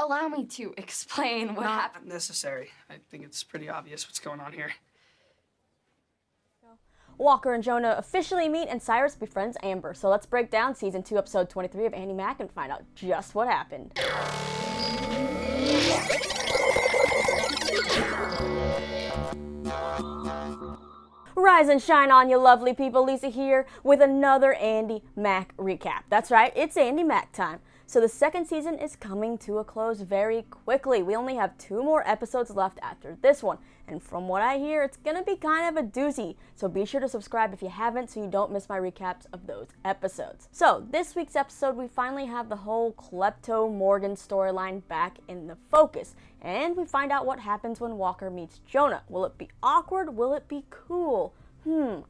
allow me to explain what happened. Not necessary. I think it's pretty obvious what's going on here. Walker and Jonah officially meet and Cyrus befriends Amber. So let's break down Season 2, Episode 23 of Andy Mack and find out just what happened. Rise and shine on, you lovely people. Lisa here with another Andy Mack recap. That's right, it's Andy Mack time. So the second season is coming to a close very quickly. We only have 2 more episodes left after this one. And from what I hear, it's going to be kind of a doozy. So be sure to subscribe if you haven't so you don't miss my recaps of those episodes. So this week's episode, we finally have the whole Klepto Morgan storyline back in the focus. And we find out what happens when Walker meets Jonah. Will it be awkward? Will it be cool?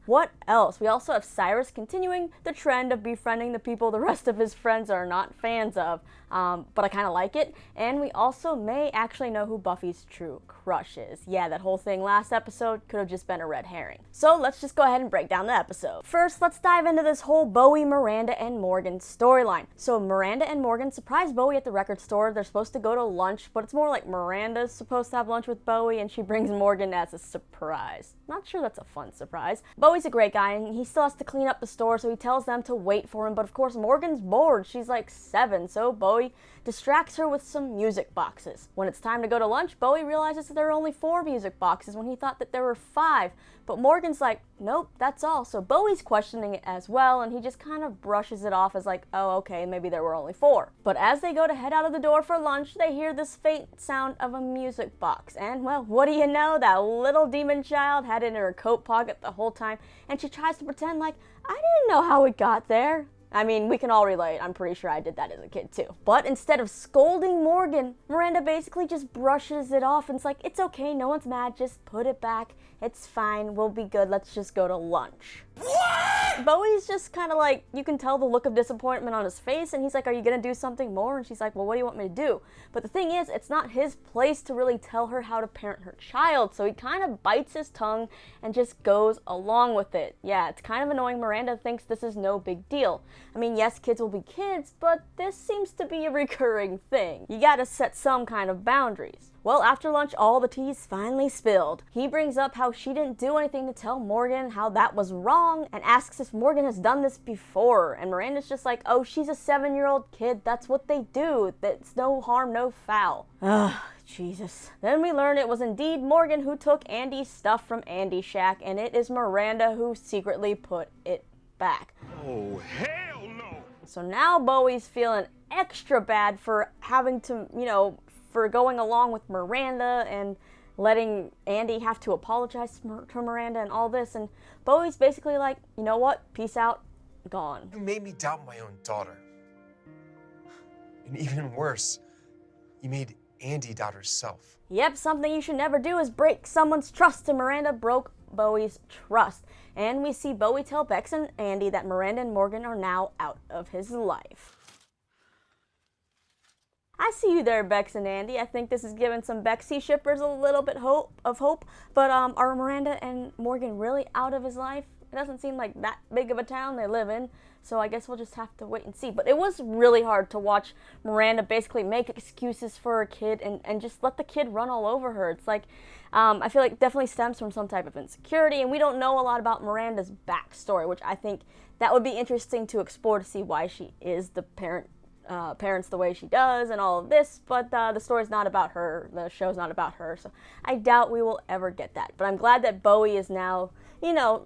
What else? We also have Cyrus continuing the trend of befriending the people the rest of his friends are not fans of, but I kind of like it. And we also may actually know who Buffy's true crush is. Yeah, that whole thing last episode could have just been a red herring. So let's just go ahead and break down the episode. First, let's dive into this whole Bowie, Miranda, and Morgan storyline. So Miranda and Morgan surprise Bowie at the record store. They're supposed to go to lunch, but it's more like Miranda's supposed to have lunch with Bowie, and she brings Morgan as a surprise. Not sure that's a fun surprise. Bowie's a great guy, and he still has to clean up the store, so he tells them to wait for him, but of course Morgan's bored. She's like 7, so Bowie distracts her with some music boxes. When it's time to go to lunch, Bowie realizes that there are only 4 music boxes when he thought that there were 5, but Morgan's like, nope, that's all. So Bowie's questioning it as well, and he just kind of brushes it off as like, oh, okay, maybe there were only 4. But as they go to head out of the door for lunch, they hear this faint sound of a music box, and well, what do you know, that little demon child had it in her coat pocket the whole time, and she tries to pretend like, I didn't know how it got there. I mean, we can all relate. I'm pretty sure I did that as a kid too. But instead of scolding Morgan, Miranda basically just brushes it off and it's like, it's okay, no one's mad, just put it back. It's fine, we'll be good, let's just go to lunch. What? Bowie's just kind of like, you can tell the look of disappointment on his face, and he's like, are you gonna do something more? And she's like, well, what do you want me to do? But the thing is, it's not his place to really tell her how to parent her child, so he kind of bites his tongue and just goes along with it. Yeah, it's kind of annoying. Miranda thinks this is no big deal. I mean, yes, kids will be kids, but this seems to be a recurring thing. You gotta set some kind of boundaries. Well, after lunch, all the tea's finally spilled. He brings up how she didn't do anything to tell Morgan how that was wrong and asks if Morgan has done this before. And Miranda's just like, oh, she's a 7-year-old kid. That's what they do. That's no harm, no foul. Ugh, Jesus. Then we learn it was indeed Morgan who took Andy's stuff from Andy's shack, and it is Miranda who secretly put it back. Oh, hell no! So now Bowie's feeling extra bad for having to, for going along with Miranda and letting Andy have to apologize to Miranda and all this, and Bowie's basically like, you know what, peace out, gone. You made me doubt my own daughter. And even worse, you made Andy doubt herself. Yep, something you should never do is break someone's trust, and Miranda broke Bowie's trust. And we see Bowie tell Bex and Andy that Miranda and Morgan are now out of his life. I see you there, Bex and Andy. I think this is giving some Bexy shippers a little bit of hope. But are Miranda and Morgan really out of his life? It doesn't seem like that big of a town they live in, so I guess we'll just have to wait and see. But it was really hard to watch Miranda basically make excuses for her kid and just let the kid run all over her. It's like, I feel like it definitely stems from some type of insecurity, and we don't know a lot about Miranda's backstory, which I think that would be interesting to explore to see why she is the parents the way she does and all of this, but the story's not about her, the show's not about her, so I doubt we will ever get that. But I'm glad that Bowie is now,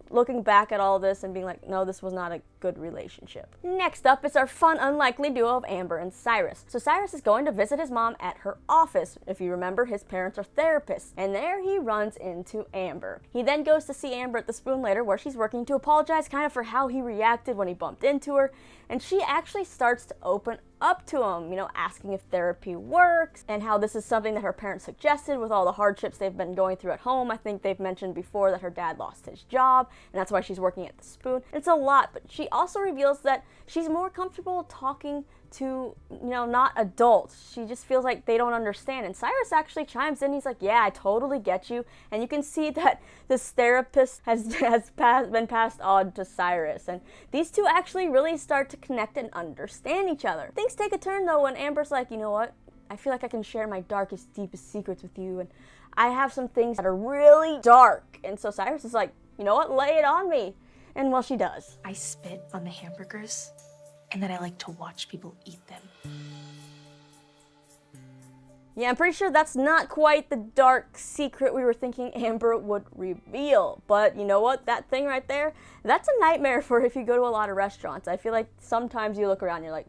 looking back at all this and being like, no, this was not a good relationship. Next up is our fun, unlikely duo of Amber and Cyrus. So Cyrus is going to visit his mom at her office. If you remember, his parents are therapists, and there he runs into Amber. He then goes to see Amber at the Spoon later, where she's working, to apologize kind of for how he reacted when he bumped into her, and she actually starts to open up to him, asking if therapy works and how this is something that her parents suggested with all the hardships they've been going through at home. I think they've mentioned before that her dad lost his job, and that's why she's working at the Spoon. It's a lot, but she also reveals that she's more comfortable talking to, not adults. She just feels like they don't understand. And Cyrus actually chimes in. He's like, yeah, I totally get you. And you can see that this therapist has been passed on to Cyrus. And these two actually really start to connect and understand each other. Things take a turn though when Amber's like, you know what? I feel like I can share my darkest, deepest secrets with you, and I have some things that are really dark. And so Cyrus is like, you know what, lay it on me. And well, she does. I spit on the hamburgers, and then I like to watch people eat them. Yeah, I'm pretty sure that's not quite the dark secret we were thinking Amber would reveal. But you know what? That thing right there, that's a nightmare for if you go to a lot of restaurants. I feel like sometimes you look around and you're like,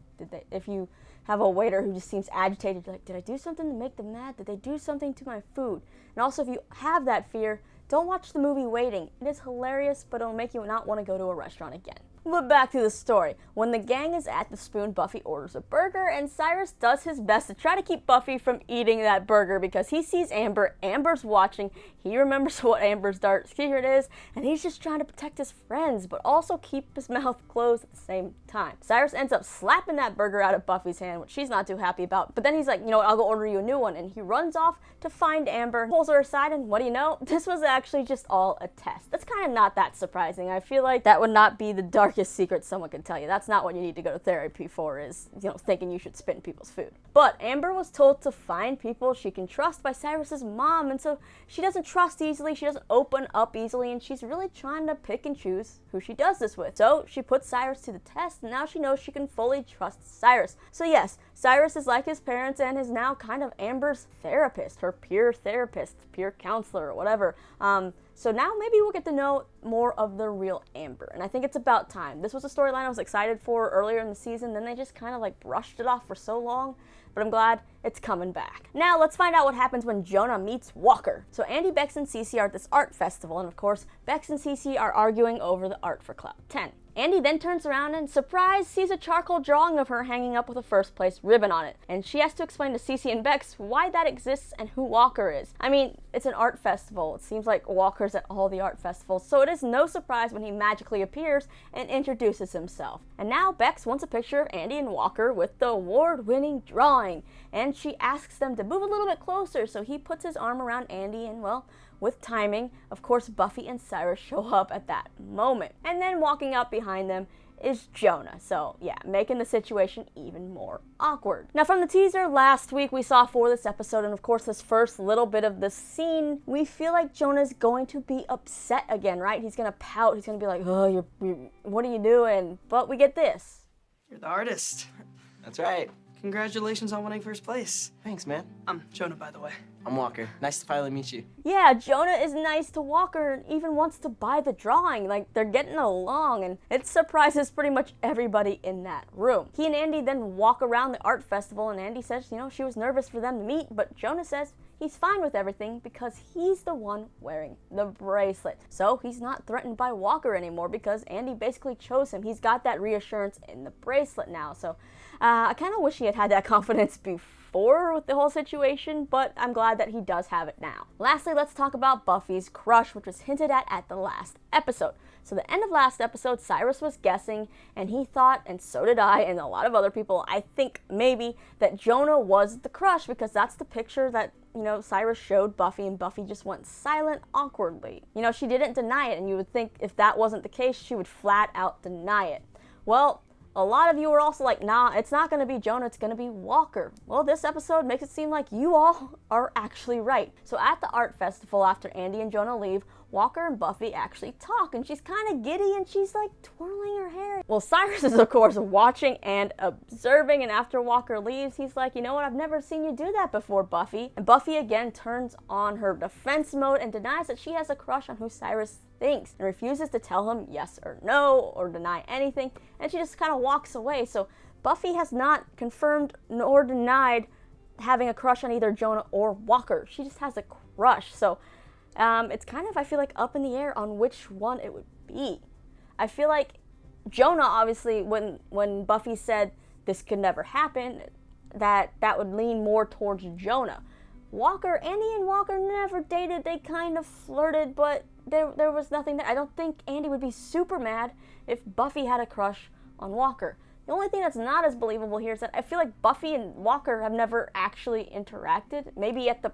if you have a waiter who just seems agitated, you're like, did I do something to make them mad? Did they do something to my food? And also, if you have that fear, don't watch the movie Waiting. It is hilarious, but it'll make you not want to go to a restaurant again. But back to the story. When the gang is at the Spoon, Buffy orders a burger, and Cyrus does his best to try to keep Buffy from eating that burger because he sees Amber. Amber's watching. He remembers what Amber's dark secret is, and he's just trying to protect his friends, but also keep his mouth closed at the same time. Cyrus ends up slapping that burger out of Buffy's hand, which she's not too happy about. But then he's like, you know what, I'll go order you a new one, and he runs off to find Amber, pulls her aside, and what do you know? This was actually just all a test. That's kind of not that surprising. I feel like that would not be the darkest secret someone can tell you. That's not what you need to go to therapy for, is, thinking you should spit in people's food. But Amber was told to find people she can trust by Cyrus's mom, and so she doesn't trust easily, she doesn't open up easily, and she's really trying to pick and choose who she does this with. So she puts Cyrus to the test, and now she knows she can fully trust Cyrus. So yes, Cyrus is like his parents and is now kind of Amber's therapist, her peer therapist, peer counselor, or whatever. So now maybe we'll get to know more of the real Amber, and I think it's about time. This was a storyline I was excited for earlier in the season, then they just kind of like brushed it off for so long, but I'm glad it's coming back. Now let's find out what happens when Jonah meets Walker. So Andy, Bex, and Cece are at this art festival, and of course, Bex and Cece are arguing over the art for Cloud 10. Andy then turns around and, surprise, sees a charcoal drawing of her hanging up with a first place ribbon on it. And she has to explain to Cece and Bex why that exists and who Walker is. I mean, it's an art festival. It seems like Walker's at all the art festivals, so it is no surprise when he magically appears and introduces himself. And now Bex wants a picture of Andy and Walker with the award-winning drawing. And she asks them to move a little bit closer, so he puts his arm around Andy and, well, with timing, of course, Buffy and Cyrus show up at that moment. And then walking up behind them is Jonah. So yeah, making the situation even more awkward. Now from the teaser last week we saw for this episode, and of course this first little bit of the scene, we feel like Jonah's going to be upset again, right? He's gonna pout, he's gonna be like, oh, you're what are you doing? But we get this. You're the artist. That's right. Congratulations on winning first place. Thanks, man. I'm Jonah, by the way. I'm Walker. Nice to finally meet you. Yeah, Jonah is nice to Walker and even wants to buy the drawing. Like, they're getting along, and it surprises pretty much everybody in that room. He and Andy then walk around the art festival, and Andy says, she was nervous for them to meet, but Jonah says he's fine with everything because he's the one wearing the bracelet. So he's not threatened by Walker anymore because Andy basically chose him. He's got that reassurance in the bracelet now. So I kind of wish he had that confidence before with the whole situation, but I'm glad that he does have it now. Lastly, let's talk about Buffy's Crush, which was hinted at the last episode. So the end of last episode, Cyrus was guessing, and he thought, and so did I, and a lot of other people, I think maybe, that Jonah was the crush because that's the picture that Cyrus showed Buffy, and Buffy just went silent awkwardly. She didn't deny it, and you would think if that wasn't the case, she would flat out deny it. Well, a lot of you were also like, nah, it's not going to be Jonah, it's going to be Walker. Well, this episode makes it seem like you all are actually right. So at the art festival, after Andy and Jonah leave, Walker and Buffy actually talk, and she's kind of giddy, and she's like twirling her hair. Well, Cyrus is, of course, watching and observing, and after Walker leaves, he's like, you know what, I've never seen you do that before, Buffy. And Buffy again turns on her defense mode and denies that she has a crush on who Cyrus thinks, and refuses to tell him yes or no, or deny anything, and she just kind of walks away. So Buffy has not confirmed nor denied having a crush on either Jonah or Walker. She just has a crush. So it's kind of, I feel like, up in the air on which one it would be. I feel like Jonah, obviously, when Buffy said this could never happen, that would lean more towards Jonah. Walker, Andy and Walker never dated. They kind of flirted, but there was nothing there. I don't think Andy would be super mad if Buffy had a crush on Walker. The only thing that's not as believable here is that I feel like Buffy and Walker have never actually interacted. Maybe at the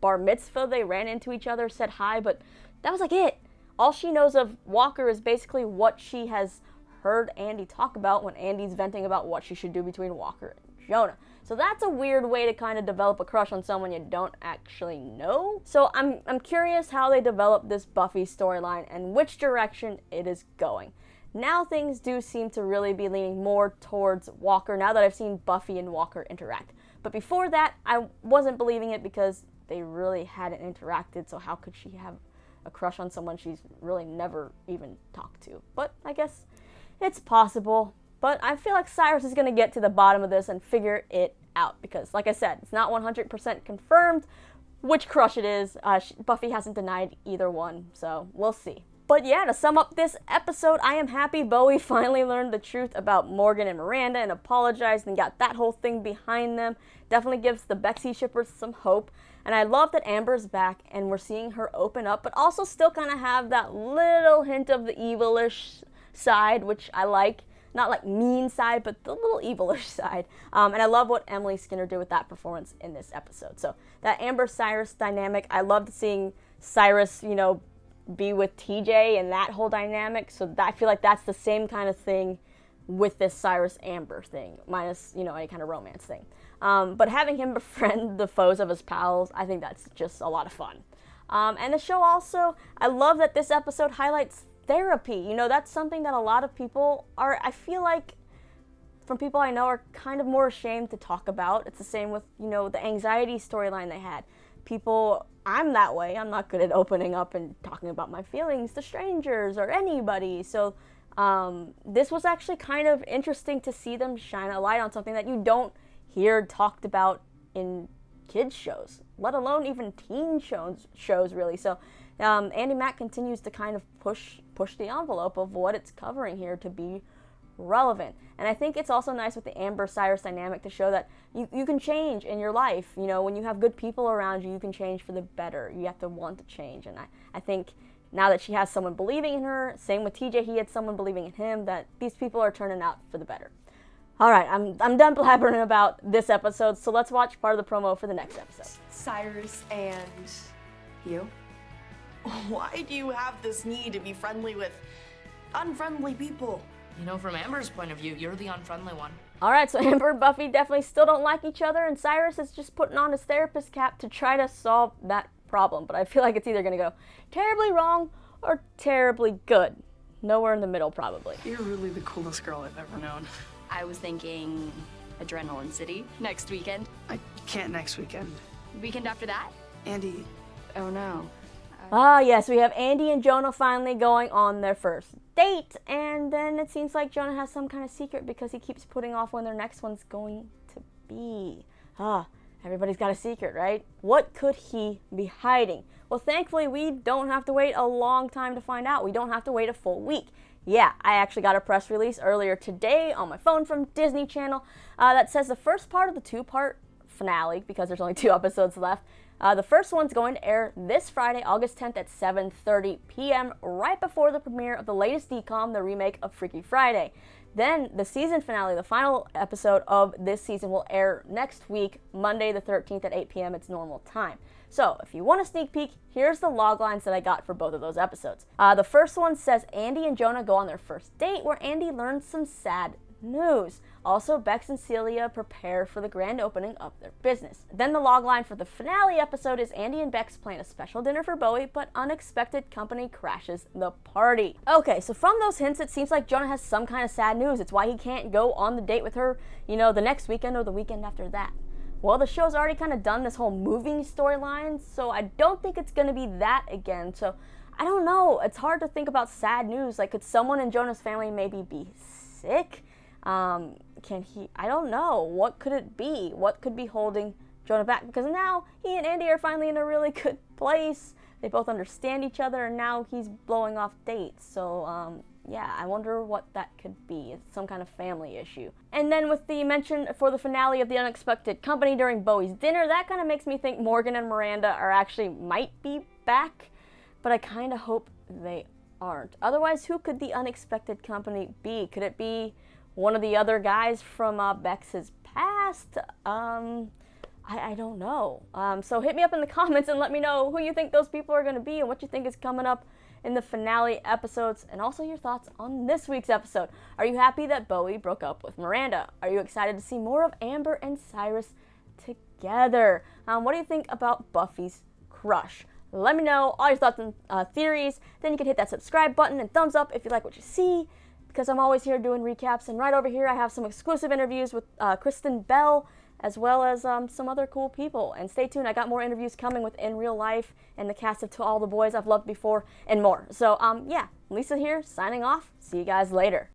bar mitzvah they ran into each other, said hi, but that was like it. All she knows of Walker is basically what she has heard Andy talk about when Andy's venting about what she should do between Walker and Jonah. So that's a weird way to kind of develop a crush on someone you don't actually know. So I'm curious how they develop this Buffy storyline and which direction it is going. Now things do seem to really be leaning more towards Walker now that I've seen Buffy and Walker interact. But before that, I wasn't believing it because they really hadn't interacted, so how could she have a crush on someone she's really never even talked to? But I guess it's possible. But I feel like Cyrus is going to get to the bottom of this and figure it out because, like I said, it's not 100% confirmed which crush it is. Buffy hasn't denied either one, so we'll see. But yeah, to sum up this episode, I am happy Bowie finally learned the truth about Morgan and Miranda and apologized and got that whole thing behind them. Definitely gives the Bexy shippers some hope. And I love that Amber's back and we're seeing her open up, but also still kind of have that little hint of the evilish side, which I like. Not like mean side, but the little evilish side. And I love what Emily Skinner did with that performance in this episode. So that Amber-Cyrus dynamic, I loved seeing Cyrus, you know, be with TJ and that whole dynamic. So I feel like that's the same kind of thing with this Cyrus-Amber thing, minus, you know, any kind of romance thing. But having him befriend the foes of his pals, I think that's just a lot of fun. And the show also, I love that this episode highlights therapy. You know, that's something that a lot of people are, I feel like, from people I know, are kind of more ashamed to talk about. It's the same with, you know, the anxiety storyline they had. People, I'm that way. I'm not good at opening up and talking about my feelings to strangers or anybody. So this was actually kind of interesting to see them shine a light on something that you don't hear talked about in kids shows, let alone even teen shows really. So Andi Mack continues to kind of push the envelope of what it's covering here to be relevant. And I think it's also nice with the Amber-Cyrus dynamic to show that you can change in your life. You know, when you have good people around you, you can change for the better. You have to want to change. And I think now that she has someone believing in her, same with TJ, he had someone believing in him, that these people are turning out for the better. All right, I'm done blabbering about this episode, so let's watch part of the promo for the next episode. Cyrus and you? Why do you have this need to be friendly with unfriendly people? You know, from Amber's point of view, you're the unfriendly one. All right, so Amber and Buffy definitely still don't like each other, and Cyrus is just putting on his therapist cap to try to solve that problem. But I feel like it's either going to go terribly wrong or terribly good. Nowhere in the middle, probably. You're really the coolest girl I've ever known. I was thinking Adrenaline City next weekend. I can't next weekend. Weekend after that? Andy, Oh no. Ah, yes, we have Andy and Jonah finally going on their first date, and then it seems like Jonah has some kind of secret because he keeps putting off when their next one's going to be. Everybody's got a secret, right? What could he be hiding? Well, thankfully, we don't have to wait a long time to find out. We don't have to wait a full week. Yeah, I actually got a press release earlier today on my phone from Disney Channel that says the first part of the two-part finale, because there's only 2 episodes left, the first one's going to air this Friday, August 10th at 7:30 p.m., right before the premiere of the latest DCOM, the remake of Freaky Friday. Then the season finale, the final episode of this season, will air next week, Monday the 13th at 8 p.m. its normal time. So if you want a sneak peek, here's the log lines that I got for both of those episodes. The first one says Andy and Jonah go on their first date where Andy learns some sad news. Also, Bex and Celia prepare for the grand opening of their business. Then the logline for the finale episode is Andy and Bex plan a special dinner for Bowie, but unexpected company crashes the party. Okay, so from those hints, it seems like Jonah has some kind of sad news. It's why he can't go on the date with her, you know, the next weekend or the weekend after that. Well, the show's already kind of done this whole moving storyline, so I don't think it's going to be that again. So I don't know. It's hard to think about sad news. Like, could someone in Jonah's family maybe be sick? I don't know. What could it be? What could be holding Jonah back? Because now he and Andy are finally in a really good place. They both understand each other, and now he's blowing off dates. So, yeah, I wonder what that could be. It's some kind of family issue. And then with the mention for the finale of the unexpected company during Bowie's dinner, that kind of makes me think Morgan and Miranda might be back, but I kind of hope they aren't. Otherwise, who could the unexpected company be? Could it be one of the other guys from Bex's past? I don't know. So hit me up in the comments and let me know who you think those people are going to be and what you think is coming up in the finale episodes, and also your thoughts on this week's episode. Are you happy that Bowie broke up with Miranda? Are you excited to see more of Amber and Cyrus together? What do you think about Buffy's Crush? Let me know all your thoughts and theories. Then you can hit that subscribe button and thumbs up if you like what you see, because I'm always here doing recaps. And right over here I have some exclusive interviews with Kristen Bell, as well as some other cool people. And stay tuned, I got more interviews coming with In Real Life and the cast of To All the Boys I've Loved Before and more. So yeah, Lisa here, signing off. See you guys later.